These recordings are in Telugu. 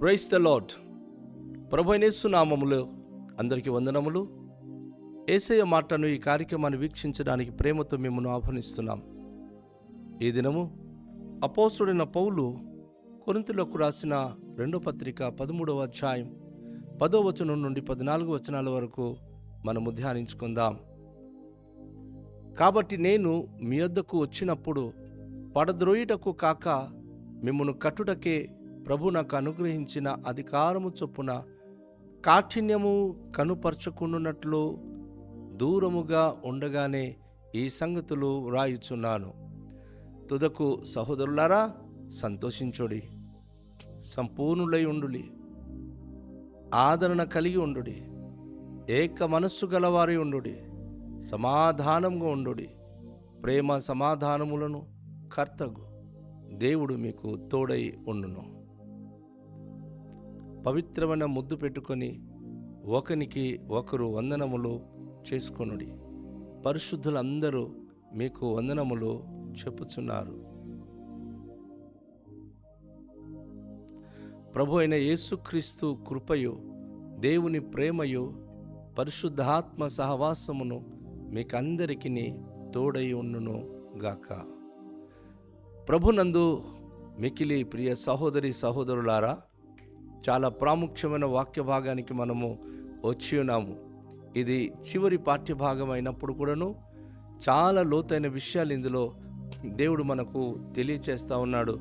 Praise the lord. ప్రభువైన యేసు నామములో అందరికీ వందనములు. యేసయ్య మాటను ఈ కార్యక్రమాన్ని వీక్షించడానికి ప్రేమతో మిమ్మల్ని ఆహ్వానిస్తున్నాం. ఈ దినము అపోస్తలుడైన పౌలు కొరింథీయులకు రాసిన 2వ పత్రిక 13వ అధ్యాయం 10వ వచనం నుండి 14వ వచనాల వరకు మనము ధ్యానించుకుందాం. కాబట్టి నేను మీ యొద్దకు వచ్చినప్పుడు పడద్రోయుటకు కాక మిమ్మును కట్టుటకే ప్రభు నాకు అనుగ్రహించిన అధికారము చొప్పున కాఠిన్యము కనుపరచకుండునట్లు దూరముగా ఉండగానే ఈ సంగతులు వ్రాయుచున్నాను. తుదకు సహోదరులారా, సంతోషించుడి, సంపూర్ణులై ఉండుడి, ఆదరణ కలిగి ఉండుడి, ఏక మనస్సు గలవారై ఉండుడి, సమాధానంగా ఉండుడి. ప్రేమ సమాధానములను కర్తగు దేవుడు మీకు తోడై ఉండును. పవిత్రమైన ముద్దు పెట్టుకొని ఒకనికి ఒకరు వందనములు చేసుకొనుడి. పరిశుద్ధులందరూ మీకు వందనములు చెప్పుచున్నారు. ప్రభు అయిన యేసుక్రీస్తు కృపయు దేవుని ప్రేమయు పరిశుద్ధాత్మ సహవాసమును మీకందరికీ తోడై ఉండును గాక. ప్రభునందు మికిలి ప్రియ సహోదరి సహోదరులారా, చాలా ప్రాముఖ్యమైన వాక్య భాగానికి మనము వచ్చి ఉన్నాము. ఇది చివరి పాఠ్య భాగం అయినప్పుడు కూడాను చాలా లోతైన విషయాలు ఇందులో దేవుడు మనకు తెలియచేస్తూ ఉన్నాడు.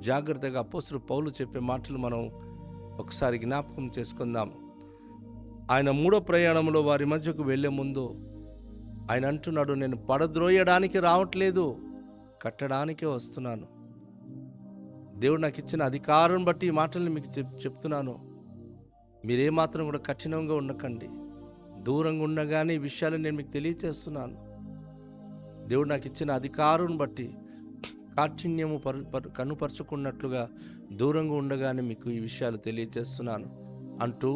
జాగ్రత్తగా అపోస్తలుడు పౌలు చెప్పే మాటలు మనం ఒకసారి జ్ఞాపకం చేసుకుందాం. ఆయన 3వ ప్రయాణంలో వారి మధ్యకు వెళ్లే ముందు ఆయన అంటున్నాడు, నేను పడద్రోయడానికి రావట్లేదు, కట్టడానికే వస్తున్నాను. దేవుడు నాకు ఇచ్చిన అధికారం బట్టి ఈ మాటల్ని మీకు చెప్తున్నాను. మీరేమాత్రం కూడా కఠినంగా ఉండకండి, దూరంగా ఉండగానే ఈ విషయాలు నేను మీకు తెలియచేస్తున్నాను. దేవుడు నాకు ఇచ్చిన అధికారం బట్టి కాఠిన్యము కనుపరచుకున్నట్లుగా దూరంగా ఉండగానే మీకు ఈ విషయాలు తెలియచేస్తున్నాను అంటూ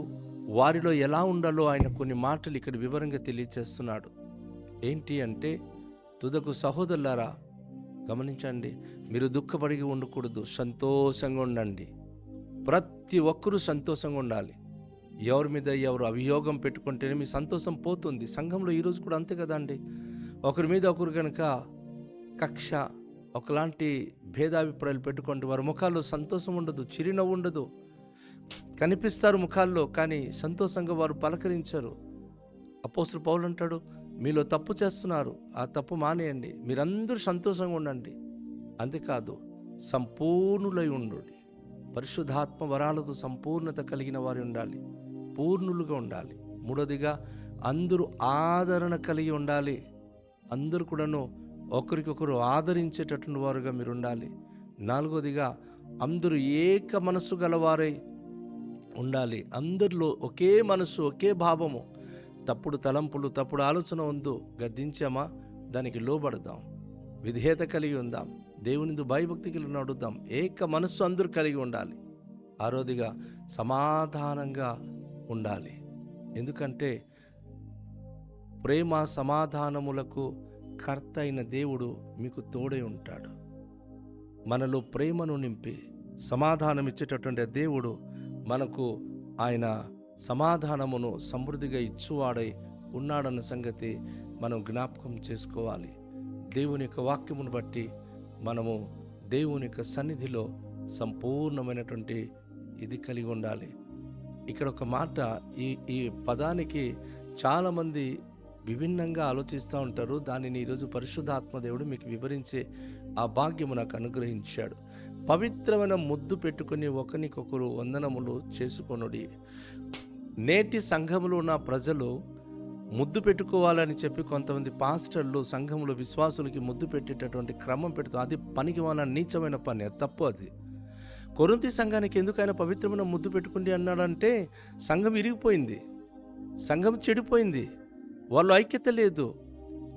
వారిలో ఎలా ఉండాలో ఆయన కొన్ని మాటలు ఇక్కడ వివరంగా తెలియచేస్తున్నాడు. ఏంటి అంటే, తుదకు సహోదరులారా, గమనించండి, మీరు దుఃఖపడి ఉండకూడదు, సంతోషంగా ఉండండి. ప్రతి ఒక్కరూ సంతోషంగా ఉండాలి. ఎవరి మీద ఎవరు అభియోగం పెట్టుకుంటేనే మీ సంతోషం పోతుంది. సంఘంలో ఈరోజు కూడా అంతే కదండి. ఒకరి మీద ఒకరు కనుక కక్ష, ఒకలాంటి భేదాభిప్రాయాలు పెట్టుకుంటే వారి ముఖాల్లో సంతోషం ఉండదు, చిరునవ్వు ఉండదు. కనిపిస్తారు ముఖాల్లో, కానీ సంతోషంగా వారు పలకరించరు. అపోస్తలుడు పౌలు అంటాడు, మీలో తప్పు చేస్తున్నారు, ఆ తప్పు మానేయండి, మీరందరూ సంతోషంగా ఉండండి. అంతేకాదు, సంపూర్ణులై ఉండుడి. పరిశుద్ధాత్మ వరాలతో సంపూర్ణత కలిగిన వారు ఉండాలి, పూర్ణులుగా ఉండాలి. 3వదిగా, అందరూ ఆదరణ కలిగి ఉండాలి. అందరూ కూడాను ఒకరికొకరు ఆదరించేటటువంటి వారుగా మీరు ఉండాలి. 4వదిగా, అందరూ ఏక మనస్సు గలవారై ఉండాలి. అందరిలో ఒకే మనసు, ఒకే భావము. తప్పుడు తలంపులు, తప్పుడు ఆలోచన ఉందో గద్దించామా, దానికి లోబడదాం, విధేయత కలిగి ఉందాం, దేవునితో భయభక్తి కలిగి నడుద్దాం. ఏక మనస్సు అందరూ కలిగి ఉండాలి. 6వదిగా, సమాధానంగా ఉండాలి. ఎందుకంటే ప్రేమ సమాధానములకు కర్త అయిన దేవుడు మీకు తోడై ఉంటాడు. మనలో ప్రేమను నింపి సమాధానం ఇచ్చేటటువంటి దేవుడు మనకు ఆయన సమాధానమును సమృద్ధిగా ఇచ్చువాడై ఉన్నాడన్న సంగతి మనం జ్ఞాపకం చేసుకోవాలి. దేవుని యొక్క వాక్యమును బట్టి మనము దేవుని యొక్క సన్నిధిలో సంపూర్ణమైనటువంటి ఇది కలిగి ఉండాలి. ఇక్కడ ఒక మాట, ఈ పదానికి చాలామంది విభిన్నంగా ఆలోచిస్తూ ఉంటారు. దానిని ఈరోజు పరిశుద్ధాత్మ దేవుడు మీకు వివరించే ఆ భాగ్యము నాకు అనుగ్రహించాడు. పవిత్రమైన ముద్దు పెట్టుకుని ఒకరికొకరు వందనములు చేసుకొనుడి. నేటి సంఘములో ఉన్న ప్రజలు ముద్దు పెట్టుకోవాలని చెప్పి కొంతమంది పాస్టర్లు సంఘంలో విశ్వాసులకి ముద్దు పెట్టేటటువంటి క్రమం పెడుతుంది. అది పనికి మన నీచమైన పని, అది తప్పు. అది కొరింథీ సంఘానికి ఎందుకు ఆయన పవిత్రమైన ముద్దు పెట్టుకుండి అన్నాడంటే, సంఘం ఇరిగిపోయింది, సంఘం చెడిపోయింది, వాళ్ళు ఐక్యత లేదు.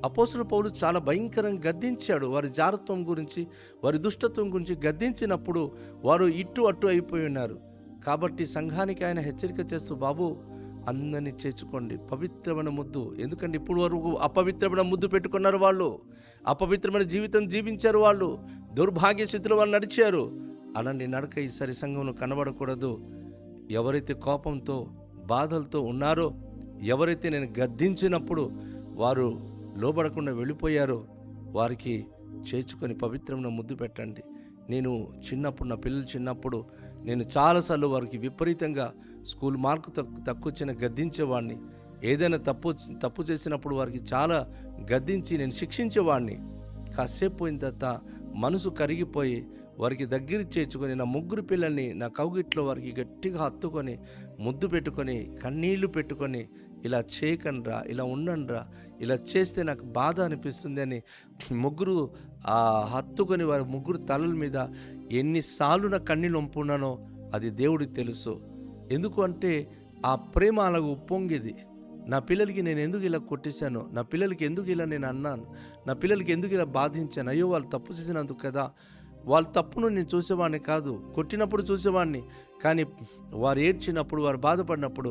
అపోస్తలుడు పౌలు చాలా భయంకరంగా గద్దించాడు. వారి జారత్వం గురించి, వారి దుష్టత్వం గురించి గద్దించినప్పుడు వారు ఇటు అటు అయిపోయి ఉన్నారు. కాబట్టి సంఘానికి ఆయన హెచ్చరిక చేస్తూ, బాబు అందరినీ చేర్చుకోండి, పవిత్రమైన ముద్దు. ఎందుకంటే ఇప్పుడు వరకు అపవిత్రమైన ముద్దు పెట్టుకున్నారు వాళ్ళు, అపవిత్రమైన జీవితం జీవించారు వాళ్ళు, దుర్భాగ్య స్థితిలో వాళ్ళు నడిచారు. అలాంటి నడక ఈసారి సంఘంలో కనబడకూడదు. ఎవరైతే కోపంతో బాధలతో ఉన్నారో, ఎవరైతే నేను గద్దించినప్పుడు వారు లోబడకుండా వెళ్ళిపోయారో వారికి చేర్చుకొని పవిత్రమైన ముద్దు పెట్టండి. నేను చిన్నప్పుడు, నా పిల్లలు చిన్నప్పుడు నేను చాలాసార్లు వారికి విపరీతంగా స్కూల్ మార్కు తక్కువ వచ్చిన గద్దించేవాడిని. ఏదైనా తప్పు చేసినప్పుడు వారికి చాలా గద్దించి నేను శిక్షించేవాడిని. కాసేపు పోయిన తర్వాత మనసు కరిగిపోయి వారికి దగ్గర చేర్చుకొని నా ముగ్గురు పిల్లల్ని నా కౌగిట్లో వారికి గట్టిగా హత్తుకొని ముద్దు పెట్టుకొని కన్నీళ్లు పెట్టుకొని, ఇలా చేయకండ్రా, ఇలా ఉండండ్రా, ఇలా చేస్తే నాకు బాధ అనిపిస్తుంది అని ముగ్గురు హత్తుకొని వారి ముగ్గురు తలల మీద ఎన్నిసార్లు నా కన్నీళ్ళు వంపున్నానో అది దేవుడికి తెలుసు. ఎందుకు అంటే ఆ ప్రేమ అలాగ ఉప్పొంగేది. నా పిల్లలకి నేను ఎందుకు ఇలా కొట్టేశాను, నా పిల్లలకి ఎందుకు ఇలా నేను అన్నాను, నా పిల్లలకి ఎందుకు ఇలా బాధించాను, అయ్యో వాళ్ళు తప్పు చేసినందుకు కదా. వాళ్ళ తప్పును నేను చూసేవాడిని కాదు, కొట్టినప్పుడు చూసేవాడిని, కానీ వారు ఏడ్చినప్పుడు, వారు బాధపడినప్పుడు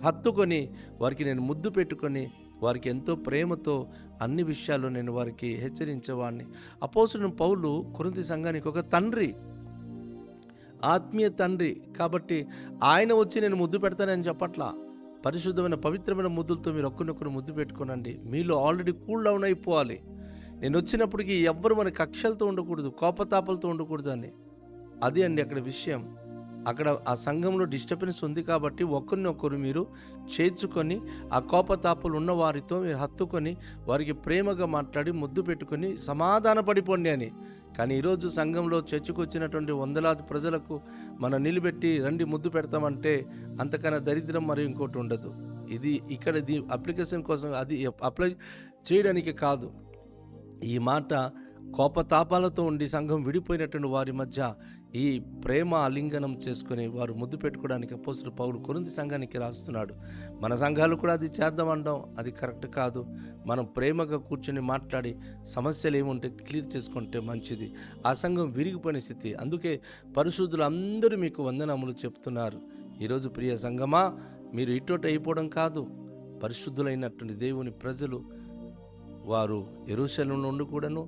హత్తుకొని వారికి నేను ముద్దు పెట్టుకొని వారికి ఎంతో ప్రేమతో అన్ని విషయాలు నేను వారికి హెచ్చరించేవాడిని. అపోస్తలుడైన పౌలు కొరింథీ సంఘానికి ఒక తండ్రి, ఆత్మీయ తండ్రి. కాబట్టి ఆయన వచ్చి నేను ముద్దు పెడతానని చెప్పట్లా. పరిశుద్ధమైన పవిత్రమైన ముద్దులతో మీరు ఒక్కరినొక్కరు ముద్దు పెట్టుకోనండి. మీలో ఆల్రెడీ కూల్ డౌన్ అయిపోవాలి. నేను వచ్చినప్పటికీ ఎవ్వరు మన కక్షలతో ఉండకూడదు, కోపతాపాలతో ఉండకూడదు అని. అది అండి అక్కడ విషయం. అక్కడ ఆ సంఘంలో డిస్టర్బెన్స్ ఉంది కాబట్టి ఒకరినొకరు మీరు చేర్చుకొని ఆ కోపతాపాలు ఉన్న వారితో మీరు హత్తుకొని వారికి ప్రేమగా మాట్లాడి ముద్దు పెట్టుకొని సమాధాన పడిపోండి అని. కానీ ఈరోజు సంఘంలో చర్చకు వచ్చినటువంటి వందలాది ప్రజలకు మనం నిలబెట్టి రండి ముద్దు పెడతామంటే అంతకన్నా దరిద్రం మరి ఇంకోటి ఉండదు. ఇది ఇక్కడ అప్లికేషన్ కోసం అది అప్లై చేయడానికి కాదు. ఈ మాట కోపతాపాలతో ఉండి సంఘం విడిపోయినటువంటి వారి మధ్య ఈ ప్రేమ ఆలింగనం చేసుకొని వారు ముద్దు పెట్టుకోవడానికి అపోస్తలుడు పౌలు కొరింథీ సంఘానికి రాస్తున్నాడు. మన సంఘాలు కూడా అది చేద్దామంటాం, అది కరెక్ట్ కాదు. మనం ప్రేమగా కూర్చొని మాట్లాడి సమస్యలు ఏముంటే క్లియర్ చేసుకుంటే మంచిది. ఆ సంఘం విరిగిపోయిన స్థితి. అందుకే పరిశుద్ధులు అందరూ మీకు వందనములు చెప్తున్నారు. ఈరోజు ప్రియ సంఘమా, మీరు ఇటోటి అయిపోవడం కాదు. పరిశుద్ధులైనటువంటి దేవుని ప్రజలు వారు యెరూషలేములో ఉండి కూడాను,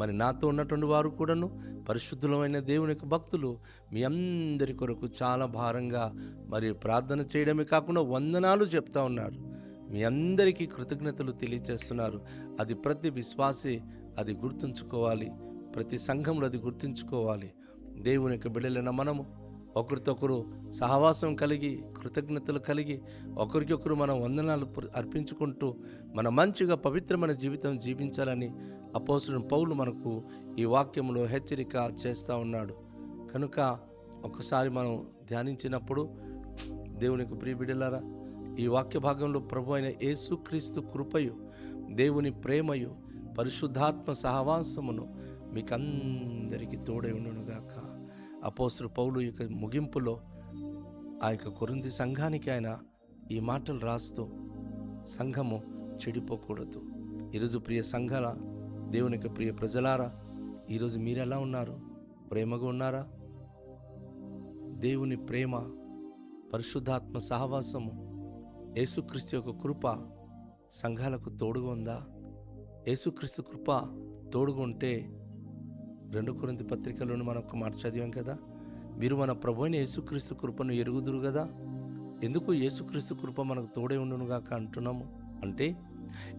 మరి నాతో ఉన్నటువంటి వారు కూడాను పరిశుద్ధులమైన దేవుని యొక్క భక్తులు మీ అందరి కొరకు చాలా భారంగా మరి ప్రార్థన చేయడమే కాకుండా వందనాలు చెప్తా ఉన్నారు. మీ అందరికీ కృతజ్ఞతలు తెలియచేస్తున్నారు. అది ప్రతి విశ్వాసి అది గుర్తుంచుకోవాలి. ప్రతి సంఘంలో అది గుర్తుంచుకోవాలి. దేవుని యొక్క బిడ్డలైన మనము ఒకరితో ఒకరు సహవాసం కలిగి కృతజ్ఞతలు కలిగి ఒకరికొకరు మనం వందనాలు అర్పించుకుంటూ మన మంచిగా పవిత్రమైన జీవితం జీవించాలని అపోస్తలుడైన పౌలు మనకు ఈ వాక్యంలో హెచ్చరిక చేస్తూ ఉన్నాడు. కనుక ఒకసారి మనం ధ్యానించినప్పుడు దేవునికి ప్రియ బిడ్డలారా, ఈ వాక్య భాగంలో ప్రభు అయిన యేసుక్రీస్తు కృపయు, దేవుని ప్రేమయు, పరిశుద్ధాత్మ సహవాసమును మీకందరికీ తోడై ఉండునుగాక. అపోస్తలుడు పౌలు యొక్క ముగింపులో ఆ యొక్క కొరింథీ సంఘానికి ఆయన ఈ మాటలు రాస్తూ సంఘము చెడిపోకూడదు. ఈరోజు ప్రియ సంఘాల దేవుని యొక్క ప్రియ ప్రజలారా, ఈరోజు మీరు ఎలా ఉన్నారు? ప్రేమగా ఉన్నారా? దేవుని ప్రేమ, పరిశుద్ధాత్మ సహవాసము, యేసుక్రీస్తు యొక్క కృప సంఘాలకు తోడుగా ఉందా? యేసుక్రీస్తు కృప తోడుగా ఉంటే 2 కొరింథీ పత్రికలోని మనం ఒక మాట చదివాం కదా, మీరు మన ప్రభు అయిన యేసుక్రీస్తు కృపను ఎరుగుదురు కదా. ఎందుకు యేసుక్రీస్తు కృప మనకు తోడే ఉండునుగాక అంటున్నాము అంటే,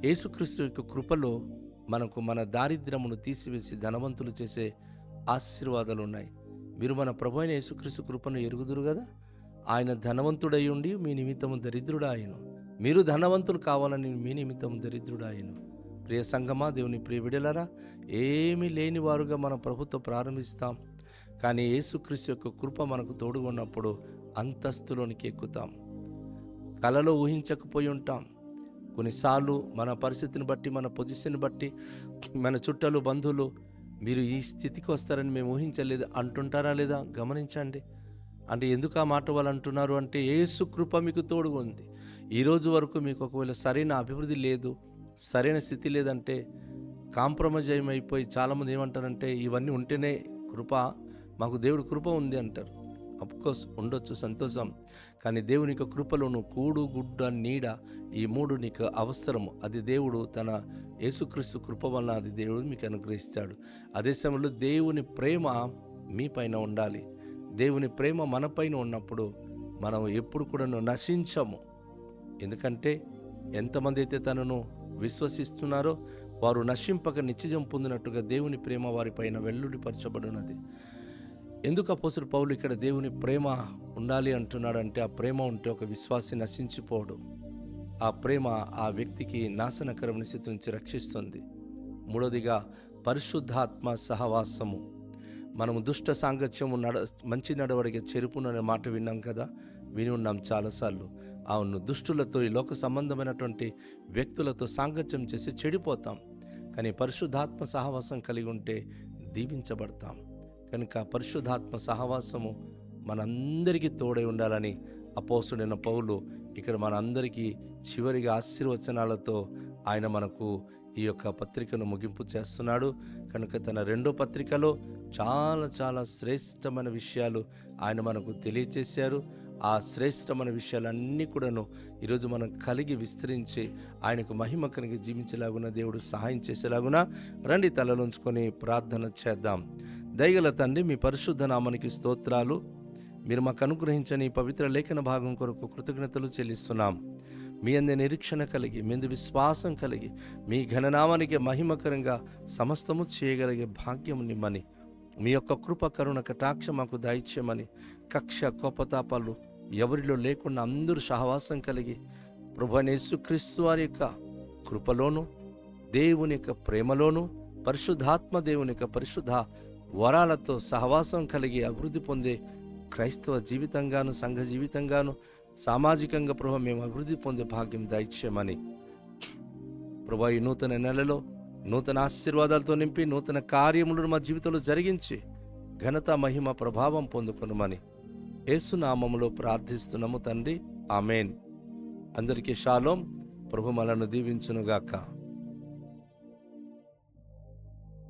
యేసుక్రీస్తు యొక్క కృపలో మనకు మన దారిద్ర్యమును తీసివేసి ధనవంతులు చేసే ఆశీర్వాదాలు ఉన్నాయి. మీరు మన ప్రభు అయిన యేసుక్రీస్తు కృపను ఎరుగుదురు కదా. ఆయన ధనవంతుడై ఉండి మీ నిమిత్తము దరిద్రుడాయను. మీరు ధనవంతులు కావాలని మీ నిమిత్తము దరిద్రుడాయను. ప్రియ సంఘమా, దేవుని ప్రియ బిడ్డలారా, ఏమీ లేని వారుగా మనం ప్రభుత్వం ప్రారంభిస్తాం. కానీ యేసుక్రీస్తు యొక్క కృప మనకు తోడుగా ఉన్నప్పుడు అంతస్తులోనికి ఎక్కుతాం. కలలో ఊహించకపోయి ఉంటాం. కొన్నిసార్లు మన పరిస్థితిని బట్టి, మన పొజిషన్ బట్టి, మన చుట్టాలు బంధువులు మీరు ఈ స్థితికి వస్తారని మేము ఊహించలేదు అంటుంటారా లేదా? గమనించండి. అంటే ఎందుకు ఆ మాట వాళ్ళు అంటున్నారు అంటే, యేసు కృప మీకు తోడుగా ఉంది. ఈరోజు వరకు మీకు ఒకవేళ సరైన అభివృద్ధి లేదు, సరైన స్థితి లేదంటే కాంప్రమైజ్ అయిపోయి చాలామంది ఏమంటారంటే, ఇవన్నీ ఉంటేనే కృప, మాకు దేవుడి కృప ఉంది అంటారు. అఫ్కోర్స్ ఉండొచ్చు, సంతోషం. కానీ దేవుని యొక్క కృపలో నువ్వు కూడు, గుడ్డ, నీడ, ఈ 3 నీకు అవసరము. అది దేవుడు తన యేసుక్రీస్తు కృప వలన అది దేవుడు మీకు అనుగ్రహిస్తాడు. అదే సమయంలో దేవుని ప్రేమ మీ పైన ఉండాలి. దేవుని ప్రేమ మన పైన ఉన్నప్పుడు మనం ఎప్పుడు కూడా నశించము. ఎందుకంటే ఎంతమంది అయితే తనను విశ్వసిస్తున్నారో వారు నశింపక నిత్యజం పొందినట్టుగా దేవుని ప్రేమ వారిపైన వెల్లుడిపరచబడినది. ఎందుకు అపోస్తలుడు పౌలు ఇక్కడ దేవుని ప్రేమ ఉండాలి అంటున్నాడంటే, ఆ ప్రేమ ఉంటే ఒక విశ్వాసి నశించిపోడు. ఆ ప్రేమ ఆ వ్యక్తికి నాశనకరమైన స్థితి నుంచి రక్షిస్తుంది. మూడోదిగా పరిశుద్ధాత్మ సహవాసము. మనము దుష్ట సాంగత్యము మంచి నడవడికి చెరుపుననే మాట విన్నాం కదా, విని ఉన్నాం చాలాసార్లు. అవును, దుష్టులతో, ఈ లోక సంబంధమైనటువంటి వ్యక్తులతో సాంగత్యం చేసి చెడిపోతాం. కానీ పరిశుద్ధాత్మ సహవాసం కలిగి ఉంటే దీవించబడతాం. కనుక పరిశుద్ధాత్మ సహవాసము మనందరికీ తోడై ఉండాలని అపోస్తలుడైన పౌలు ఇక్కడ మనందరికీ చివరిగా ఆశీర్వచనాలతో ఆయన మనకు ఈ యొక్క పత్రికను ముగింపు చేస్తున్నాడు. కనుక తన రెండో పత్రికలో చాలా చాలా శ్రేష్టమైన విషయాలు ఆయన మనకు తెలియచేశారు. ఆ శ్రేష్టమైన విషయాలన్నీ కూడాను ఈరోజు మనం కలిగి విస్తరించి ఆయనకు మహిమ కలిగి జీవించేలాగున దేవుడు సహాయం చేసేలాగున రండి తలలోంచుకొని ప్రార్థన చేద్దాం. దయగల తండ్రి, మీ పరిశుద్ధ నామానికి స్తోత్రాలు. మీరు మాకు అనుగ్రహించని పవిత్ర లేఖన భాగం కొరకు కృతజ్ఞతలు చెల్లిస్తున్నాం. మీ అందే నిరీక్షణ కలిగి, మీ అందు విశ్వాసం కలిగి, మీ ఘననామానికి మహిమకరంగా సమస్తము చేయగలిగే భాగ్యం నిమ్మని, మీ యొక్క కృప కరుణ కటాక్ష మాకు దయచేయమని, కక్ష కోపతాపాలు ఎవరిలో లేకుండా అందరూ సహవాసం కలిగి ప్రభువైన యేసుక్రీస్తు వారి యొక్క కృపలోను, దేవుని యొక్క ప్రేమలోను, పరిశుద్ధాత్మ దేవుని యొక్క పరిశుద్ధ వరాలతో సహవాసం కలిగి అభివృద్ధి పొందే క్రైస్తవ జీవితంగాను, సంఘ జీవితంగాను, సామాజికంగా ప్రభు మేము అభివృద్ధి పొందే భాగ్యం దయచేయమని, ప్రభు ఈ నూతన నెలలో నూతన ఆశీర్వాదాలతో నింపి నూతన కార్యములను మా జీవితంలో జరిగించి ఘనత మహిమ ప్రభావం పొందుకొనుమని యేసు నామములో ప్రార్థిస్తున్నాము తండ్రి, ఆమేన్. అందరికీ షాలోం. ప్రభు మనల్ని దీవించునుగాక.